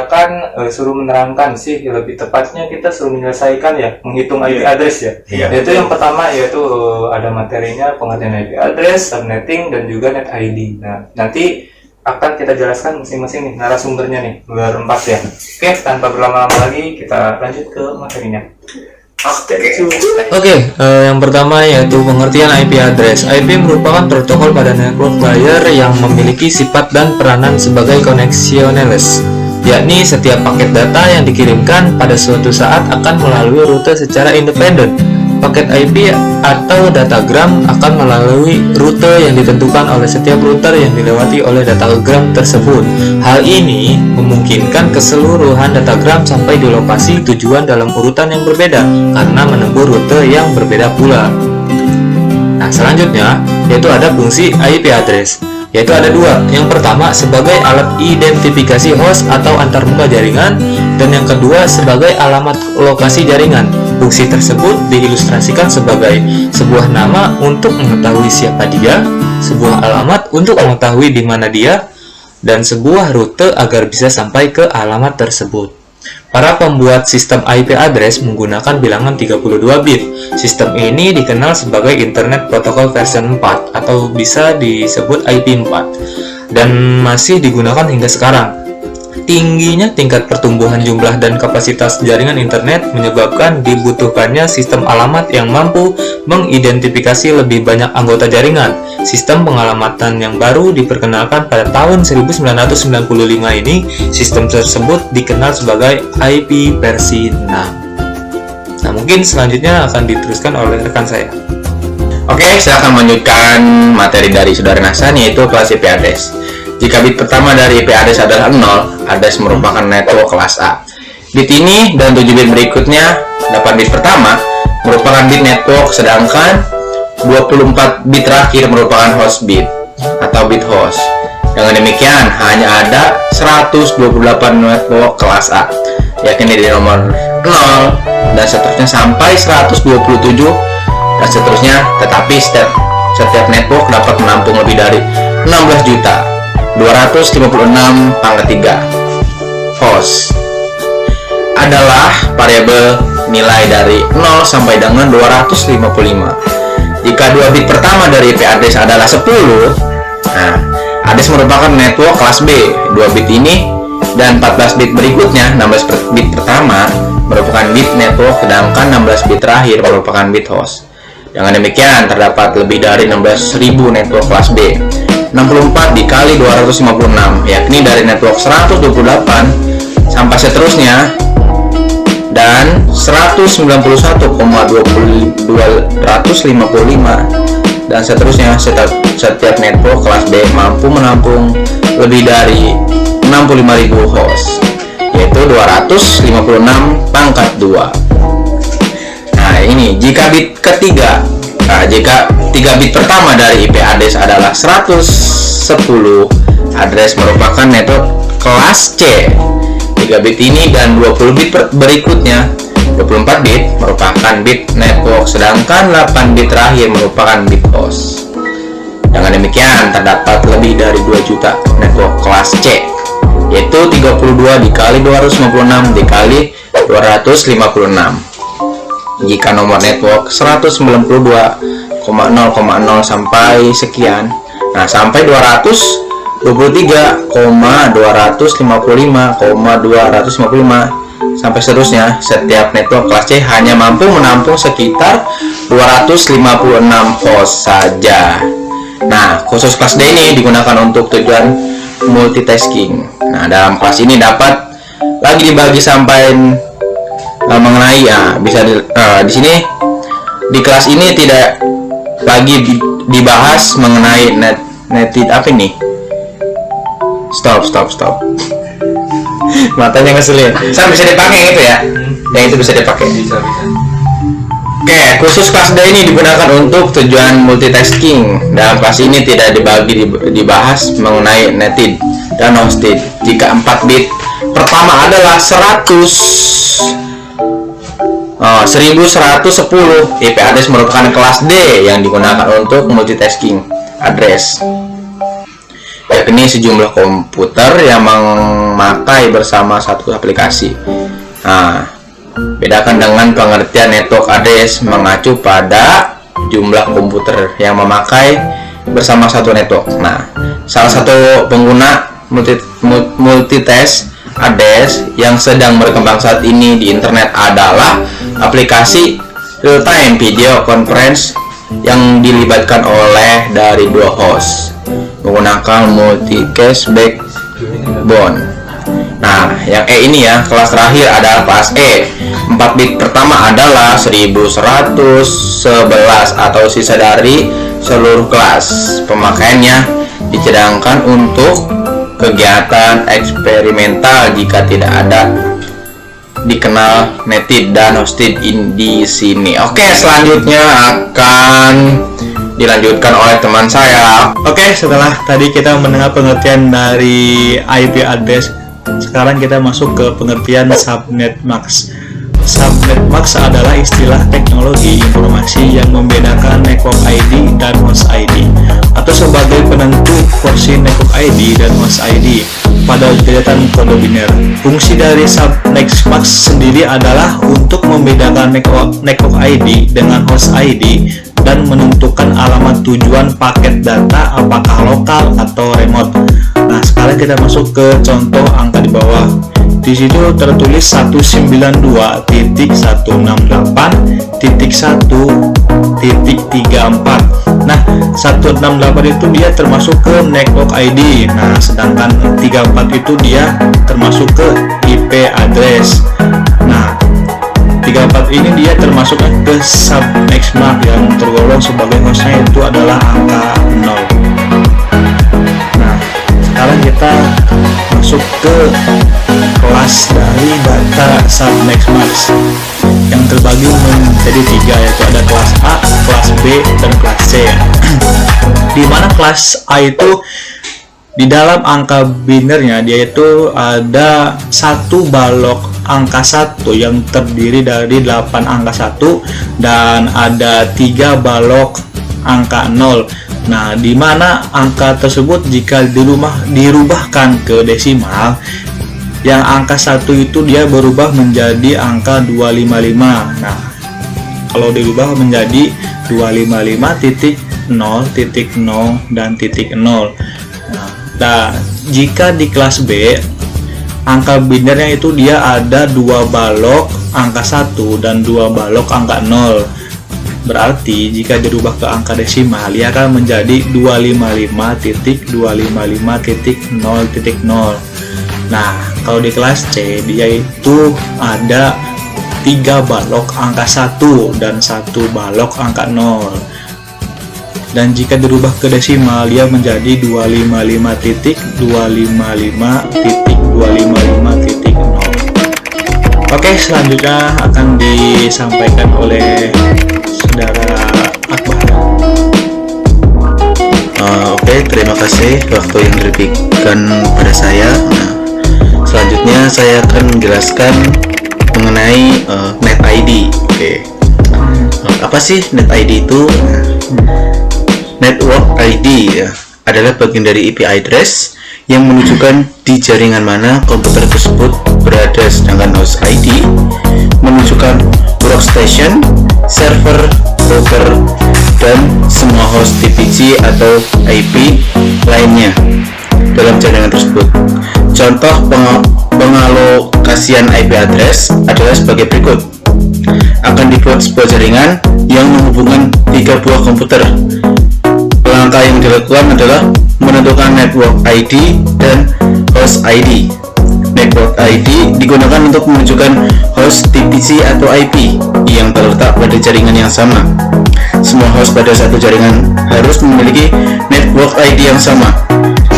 misalkan suruh menerangkan sih, lebih tepatnya kita suruh menyelesaikan ya, menghitung IP address ya. Yaitu yang pertama yaitu ada materinya pengertian IP address, subnetting, dan juga net ID. Nah, nanti akan kita jelaskan masing-masing nih narasumbernya nih, berempat ya. Oke, tanpa berlama-lama lagi kita lanjut ke materinya. Oke, yang pertama yaitu pengertian IP address. IP merupakan protokol pada network layer yang memiliki sifat dan peranan sebagai connectionless, yakni setiap paket data yang dikirimkan pada suatu saat akan melalui rute secara independen. Paket IP atau datagram akan melalui rute yang ditentukan oleh setiap router yang dilewati oleh datagram tersebut. Hal ini memungkinkan keseluruhan datagram sampai di lokasi tujuan dalam urutan yang berbeda karena menempuh rute yang berbeda pula. Nah, selanjutnya yaitu ada fungsi IP address, yaitu ada dua. Yang pertama sebagai alat identifikasi host atau antarmuka jaringan, dan yang kedua sebagai alamat lokasi jaringan. Fungsi tersebut diilustrasikan sebagai sebuah nama untuk mengetahui siapa dia, sebuah alamat untuk mengetahui di mana dia, dan sebuah rute agar bisa sampai ke alamat tersebut. Para pembuat sistem IP address menggunakan bilangan 32 bit. Sistem ini dikenal sebagai Internet Protocol version 4 atau bisa disebut IP4 dan masih digunakan hingga sekarang. Tingginya tingkat pertumbuhan jumlah dan kapasitas jaringan internet menyebabkan dibutuhkannya sistem alamat yang mampu mengidentifikasi lebih banyak anggota jaringan. Sistem pengalamatan yang baru diperkenalkan pada tahun 1995 ini. Sistem tersebut dikenal sebagai IP versi 6. Nah, mungkin selanjutnya akan diteruskan oleh rekan saya. Oke, saya akan melanjutkan materi dari saudara Nasan, yaitu kelas IP address. Jika bit pertama dari IP address adalah 0, address merupakan network kelas A. Bit ini dan 7 bit berikutnya, 8 bit pertama merupakan bit network, sedangkan 24 bit terakhir merupakan host bit atau bit host. Dengan demikian, hanya ada 128 network kelas A, yakni dari nomor 0 dan seterusnya sampai 127 dan seterusnya. Tetapi setiap network dapat menampung lebih dari 16.256,3 host. Adalah variabel nilai dari 0 sampai dengan 255. Jika 2 bit pertama dari IP address adalah 10, nah, address merupakan network kelas B. 2 bit ini dan 14 bit berikutnya, 16 bit pertama merupakan bit network, sedangkan 16 bit terakhir merupakan bit host. Dengan demikian, terdapat lebih dari 16.000 network kelas B. 64 dikali 256, yakni dari network 128 sampai seterusnya, dan 191,255 dan seterusnya. Setiap network kelas B mampu menampung lebih dari 65.000 host, yaitu 256/2. Nah, ini jika bit ketiga, jika 3 bit pertama dari IP address adalah 110, address merupakan network kelas C. 3 bit ini dan 20 bit berikutnya, 24 bit merupakan bit network, sedangkan 8 bit terakhir merupakan bit host. Dengan demikian, terdapat lebih dari 2 juta network kelas C, yaitu 32 dikali 256 dikali 256. Jika nomor network 192,0,0 sampai sekian, nah sampai 223,255,255 sampai seterusnya, setiap network kelas C hanya mampu menampung sekitar 256 host saja. Nah, khusus kelas D ini digunakan untuk tujuan multitasking. Nah, dalam kelas ini dapat lagi dibagi sampai mengenai bisa di sini di kelas ini tidak lagi dibahas mengenai netted apa nih? Stop. Matanya ngeselin. Saya bisa dipakai gitu ya? Yang itu bisa dipakai. Bisa. Oke, khusus kelas D ini digunakan untuk tujuan multitasking. Dalam kelas ini tidak dibahas mengenai netted dan hosted. Jika 4 bit pertama adalah 1110, IP address merupakan kelas D yang digunakan untuk multitasking address. yakni sejumlah komputer yang memakai bersama satu aplikasi. Nah, bedakan dengan pengertian network address mengacu pada jumlah komputer yang memakai bersama satu network. Nah, salah satu pengguna multitask address yang sedang berkembang saat ini di internet adalah aplikasi real-time video conference yang dilibatkan oleh dari dua host menggunakan multicast backbone. Nah, yang E ini ya, kelas terakhir adalah kelas E. 4 bit pertama adalah 1111 atau sisa dari seluruh kelas. Pemakaiannya dicadangkan untuk kegiatan eksperimental jika tidak ada dikenal native dan hosted di sini. Oke, selanjutnya akan dilanjutkan oleh teman saya. Oke, setelah tadi kita mendengar pengertian dari IP address, sekarang kita masuk ke pengertian subnet mask. Subnet mask adalah istilah teknologi informasi yang membedakan network ID dan host ID, atau sebagai penentu porsi network ID dan host ID pada deretan kode biner. Fungsi dari subnet mask sendiri adalah untuk membedakan network ID dengan host ID dan menentukan alamat tujuan paket data, apakah lokal atau remote. Nah, sekarang kita masuk ke contoh angka di bawah. Di situ tertulis 192.168.1.34. Nah, 168 itu dia termasuk ke network ID. Nah, sedangkan 34 itu dia termasuk ke IP address. Nah, 34 ini dia termasuk ke subnet mask yang tergolong sebagai hostnya itu adalah angka 0. Nah, sekarang kita masuk ke kelas dari data subnet mask yang terbagi menjadi 3, yaitu ada kelas A, kelas B, dan kelas C. Di mana kelas A itu di dalam angka binernya dia itu ada satu balok angka 1 yang terdiri dari 8 angka 1 dan ada 3 balok angka 0. Nah, di mana angka tersebut jika dirubahkan ke desimal, yang angka 1 itu dia berubah menjadi angka 255. Nah, kalau dirubah menjadi 255.0.0 dan titik 0. Nah, jika di kelas B, angka binernya itu dia ada 2 balok angka 1 dan 2 balok angka 0. Berarti jika dirubah ke angka desimal, dia akan menjadi 255.255.0.0. Nah, kalau di kelas C, dia itu ada 3 balok angka 1 dan 1 balok angka 0. Dan jika dirubah ke desimal, dia menjadi 255.255.255.0. Oke, selanjutnya akan disampaikan oleh saudara Akbar. Oke, terima kasih waktu yang diberikan pada saya. Nah, selanjutnya saya akan menjelaskan mengenai net ID. Oke, apa sih net ID itu? Network ID ya, adalah bagian dari IP address yang menunjukkan di jaringan mana komputer tersebut berada, sedangkan host ID menunjukkan workstation, server, router, dan semua host TPG atau IP lainnya dalam jaringan tersebut. Contoh pengalokasian IP address adalah sebagai berikut. Akan dibuat sebuah jaringan yang menghubungkan 3 buah komputer. Langkah yang dilakukan adalah menentukan network ID dan host ID. Network ID digunakan untuk menunjukkan host TPG atau IP yang terletak pada jaringan yang sama. Semua host pada satu jaringan harus memiliki network ID yang sama.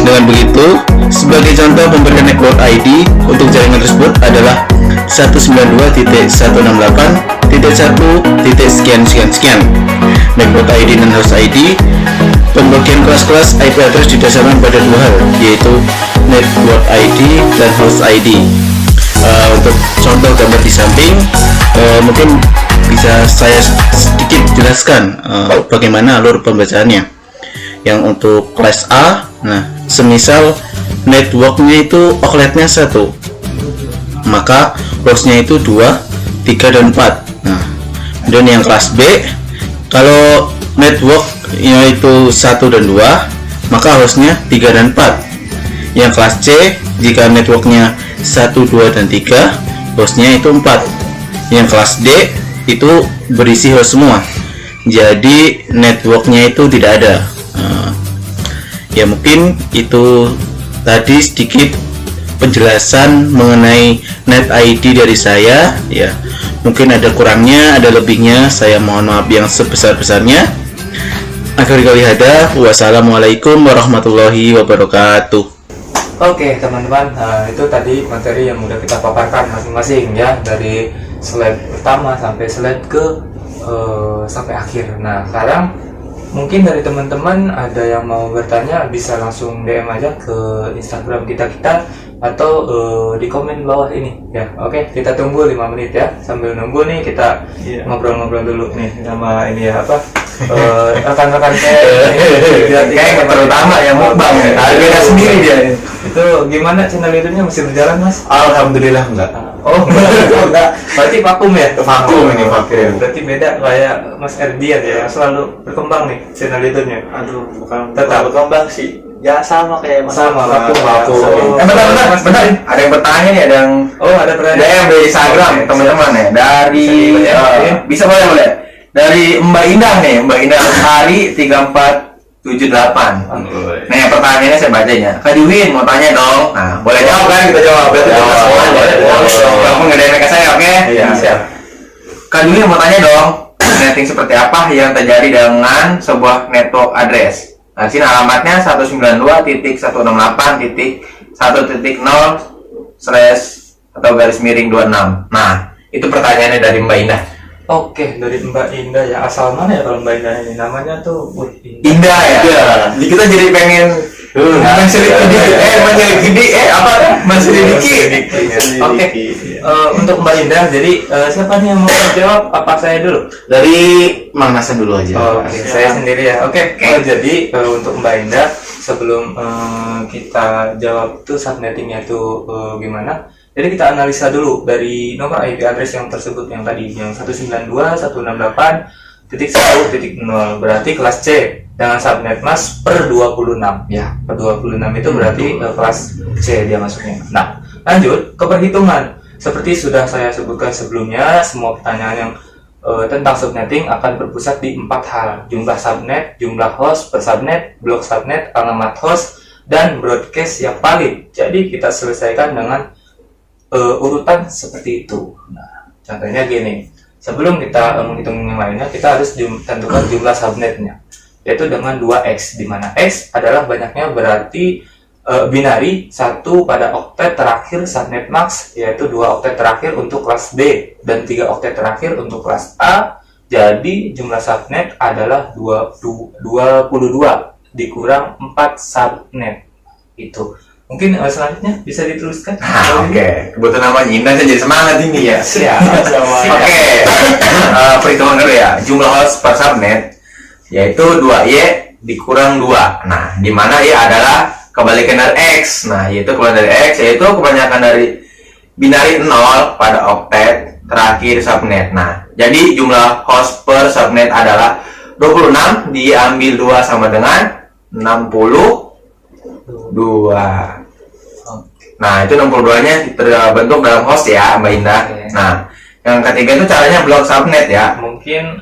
Dengan begitu, sebagai contoh pemberian network ID untuk jaringan tersebut adalah 192.168.1.sekian. Network ID dan host ID. Pembagian kelas-kelas IP address didasarkan pada 2 hal, yaitu network ID dan host ID. Untuk contoh gambar di samping, mungkin bisa saya sedikit jelaskan bagaimana alur pembacaannya. Yang untuk kelas A, nah semisal networknya itu okletnya 1, maka hostnya itu 2, 3, dan 4. Nah, dan yang kelas B, kalau networknya itu 1 dan 2, maka hostnya 3 dan 4. Yang kelas C, jika networknya 1, 2, dan 3, hostnya itu 4. Yang kelas D itu berisi host semua, jadi networknya itu tidak ada. Ya mungkin itu tadi sedikit penjelasan mengenai net ID dari saya ya. Mungkin ada kurangnya, ada lebihnya, saya mohon maaf yang sebesar-besarnya. Akhir kali ada, wassalamualaikum warahmatullahi wabarakatuh. Oke teman-teman, itu tadi materi yang udah kita paparkan masing-masing ya, dari slide pertama sampai slide sampai akhir. Nah sekarang mungkin dari teman-teman ada yang mau bertanya, bisa langsung DM aja ke Instagram kita atau di komen bawah ini ya. Oke, kita tunggu 5 menit ya. Sambil nunggu nih kita ngobrol-ngobrol dulu nih sama ini ya, rekan-rekan saya Kayak terutama yang mukbang ya, beda sendiri dia. Itu gimana channel YouTube-nya, masih berjalan Mas? Alhamdulillah enggak. Oh enggak, berarti vakum ya? Vakum ini, vakum. Berarti beda kayak Mas Erdian ya, yang selalu berkembang nih channel YouTube-nya. Aduh, bukan Tetap berkembang sih. Ya sama kayak Mas. Sama, vakum. Bentar. Ada yang bertanya nih, ada yang Ada pertanyaan dari Instagram teman-teman ya. Dari bisa boleh. Dari Mbak Indah nih, Mbak Indah Hari 3478. Nah, yang pertanyaannya saya bacanya. Kak Juwin mau tanya dong. Nah, boleh jawab kan? Kita jawab. Kamu ngedain ke saya, oke? Iya, siap. Kak Juwin mau tanya dong. Netting seperti apa yang terjadi dengan sebuah network address? Nah, sini alamatnya 192.168.1.0/atau Nah, itu pertanyaannya dari Mbak Indah. Oke, dari Mbak Indah ya. Asal mana ya kalau Mbak Indah ini? Namanya tuh Indah ya? Jadi kita jadi pengen menselidiki. Oke, untuk Mbak Indah, jadi siapa nih yang mau jawab? Apa saya dulu? Dari Mang Nasa dulu aja. Oke, saya sendiri ya. Oke. Jadi untuk Mbak Indah, sebelum kita jawab tuh subnettingnya tuh gimana? Jadi kita analisa dulu dari nomor IP address yang tersebut, yang tadi yang 192.168.1.0, berarti kelas C dengan subnet mas per 26 ya. Per 26 itu berarti kelas C dia masuknya. Nah, lanjut ke perhitungan. Seperti sudah saya sebutkan sebelumnya, semua pertanyaan yang tentang subnetting akan berpusat di 4 hal: jumlah subnet, jumlah host per subnet, blok subnet, alamat host, dan broadcast yang valid. Jadi kita selesaikan dengan urutan seperti itu. Nah, contohnya gini, sebelum kita menghitung yang lainnya, kita harus tentukan jumlah subnetnya, yaitu dengan 2x, di mana x adalah banyaknya, berarti binari 1 pada oktet terakhir subnet max, yaitu 2 oktet terakhir untuk kelas B dan 3 oktet terakhir untuk kelas A. Jadi jumlah subnet adalah 22 dikurang 4 subnet. Itu mungkin selanjutnya bisa dituliskan. Oke. Kebetulan namanya Indah, saya jadi semangat ini ya. Siap. Oke. Perhitungan dulu ya. Jumlah host per subnet yaitu 2y dikurang 2. Nah, di mana y adalah kebalikan dari x. Nah, yaitu keluar dari x, yaitu kebanyakan dari binari 0 pada oktet terakhir subnet. Nah, jadi jumlah host per subnet adalah 26 diambil 2 sama dengan 62. Nah, itu 62-nya terbentuk dalam host ya, Mbak Indah. Nah, yang ketiga itu caranya blok subnet ya. Mungkin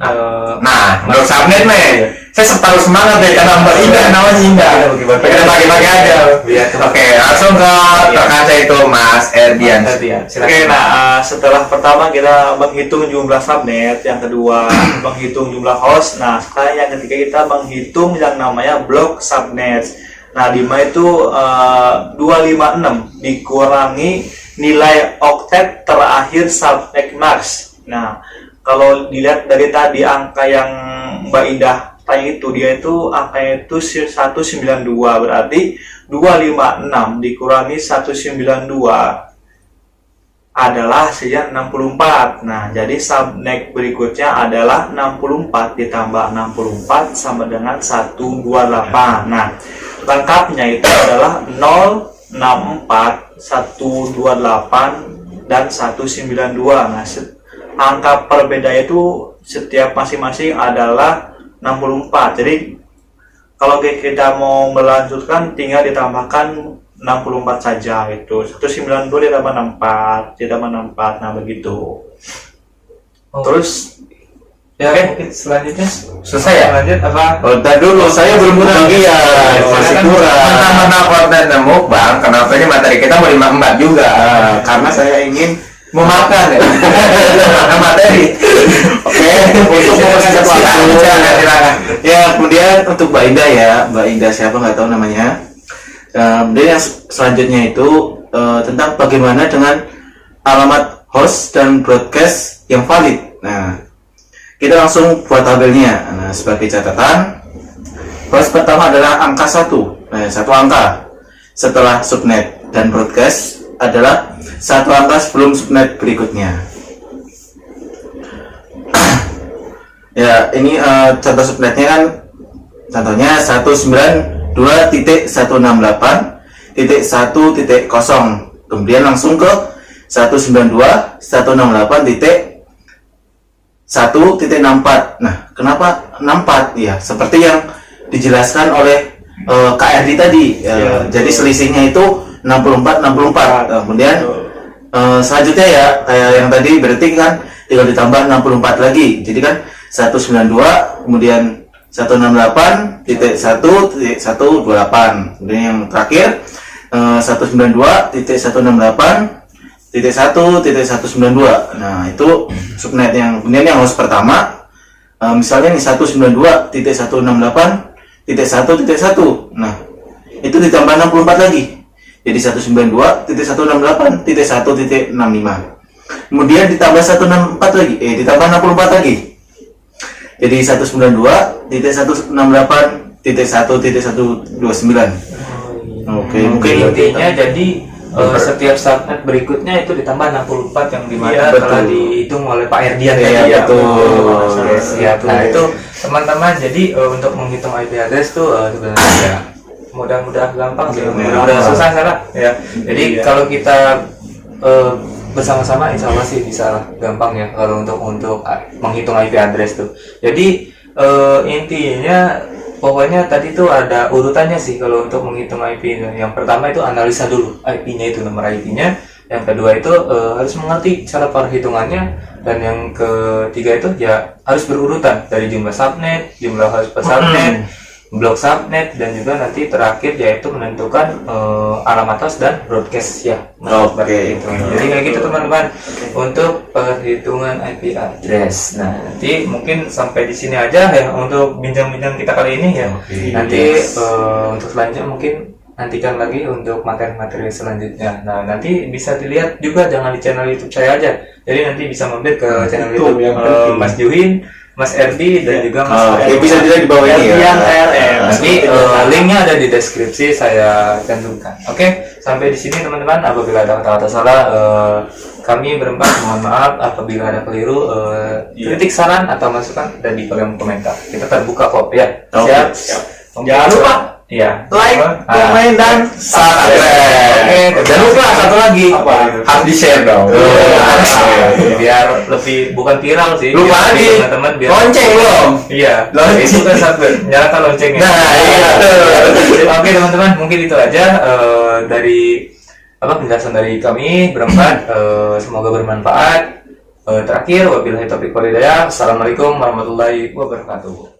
blok subnet nih. Saya terlalu semangat deh karena Mbak Indah namanya Indah. Kita bagi-bagi aja. Oke, langsung ke rekan saya itu Mas Erdian. Oke, nah setelah pertama kita menghitung jumlah subnet, yang kedua menghitung jumlah host. Nah, sekarang yang ketiga kita menghitung yang namanya blok subnet. Nah, di mana itu 256 dikurangi nilai oktet terakhir subnet max. Nah, kalau dilihat dari tadi angka yang Mbak Indah tanya itu, dia itu angkanya itu 192, berarti 256 dikurangi 192 adalah hasilnya 64. Nah, jadi subnet berikutnya adalah 64 ditambah 64 sama dengan 128. Nah, lengkapnya itu adalah 064, 128 dan 192. Nah, angka perbeda itu setiap masing-masing adalah 64. Jadi kalau kita mau melanjutkan tinggal ditambahkan 64 saja itu. 192 ditambah 64, ditambah 64. Nah, begitu. Terus Ya, mungkin selanjutnya Selesai ya? lanjut apa? Oh, ntar dulu, saya belum kebagian, masih kurang. Mana konten dan mukbang, kenapa ini materi kita mau diembat juga? Karena saya ingin memakan ya. Karena materi. Oke, untuk mempersingkat waktu. Ya, kemudian untuk Mbak Indah ya, Mbak Indah siapa nggak tahu namanya. Kemudian yang selanjutnya itu tentang bagaimana dengan alamat host dan broadcast yang valid. Nah, kita langsung buat tabelnya. Nah, sebagai catatan, host pertama adalah angka 1. Nah, 1 angka setelah subnet, dan broadcast adalah 1 angka sebelum subnet berikutnya. Ya, ini contoh subnetnya kan, contohnya 192.168.1.0. Kemudian langsung ke 192.168.1.64. Nah, kenapa 64? Ya, seperti yang dijelaskan oleh Kak Erdi tadi. Jadi selisihnya itu 64. Kemudian selanjutnya ya, kayak yang tadi berarti kan tinggal ditambah 64 lagi. Jadi kan 192, kemudian 168.1.128. Kemudian yang terakhir 192.168.1.192. Nah, itu subnet yang kemudian yang host pertama, misalnya nih 192.168.1.1. Nah, itu ditambah 64 lagi, jadi 192.168.1.65. kemudian ditambah 164 lagi, ditambah 64 lagi, jadi 192.168.1.129. Oke, mungkin Intinya jadi setiap subnet berikutnya itu ditambah 64 yang dimana telah dihitung oleh Pak Erdian ya, betul. Oke, siap. Nah, itu teman-teman, jadi untuk menghitung IP address tuh sebenarnya mudah-mudahan gampang sih, mudah-mudahan susah salah ya. Jadi kalau kita bersama-sama insya Allah sih bisa gampang ya kalau untuk menghitung IP address tuh. Jadi intinya pokoknya tadi tuh ada urutannya sih kalau untuk menghitung IP. Yang pertama itu analisa dulu IP-nya, itu nomor IP-nya. Yang kedua itu harus mengerti cara perhitungannya, dan yang ketiga itu ya harus berurutan dari jumlah subnet, jumlah host per subnet, blok subnet, dan juga nanti terakhir yaitu menentukan alamat host dan broadcast ya. Oke. Jadi kayak gitu teman-teman untuk perhitungan IP address. Nah, nanti mungkin sampai di sini aja ya untuk bincang-bincang kita kali ini ya. Nanti untuk selanjutnya mungkin nantikan lagi untuk materi-materi selanjutnya. Nah, nanti bisa dilihat juga, jangan di channel YouTube saya aja. Jadi nanti bisa mampir ke channel YouTube Mas Juhin, Mas Erdi, dan juga Mas bisa dilihat di bawah ini ya. Nanti linknya ada di deskripsi saya cantumkan. Oke, sampai di sini teman-teman. Apabila ada kata-kata salah, kami berempat mohon maaf. Apabila ada keliru, kritik, saran atau masukan ada di kolom komentar. Kita terbuka kok ya. Siap. Jangan lupa like, komen, dan subscribe. Oke, jangan lupa satu lagi, Harus di share dong. biar lebih bukan viral sih. Lupa lagi, teman-teman, biar lonceng belum? Iya, itu kan subscribe, nyalakan loncengnya. Nah, iya. Oke teman-teman, mungkin itu aja dari penjelasan dari kami berempat. Semoga bermanfaat. Terakhir, wabillahi taufiq wal hidayah. Assalamualaikum warahmatullahi wabarakatuh.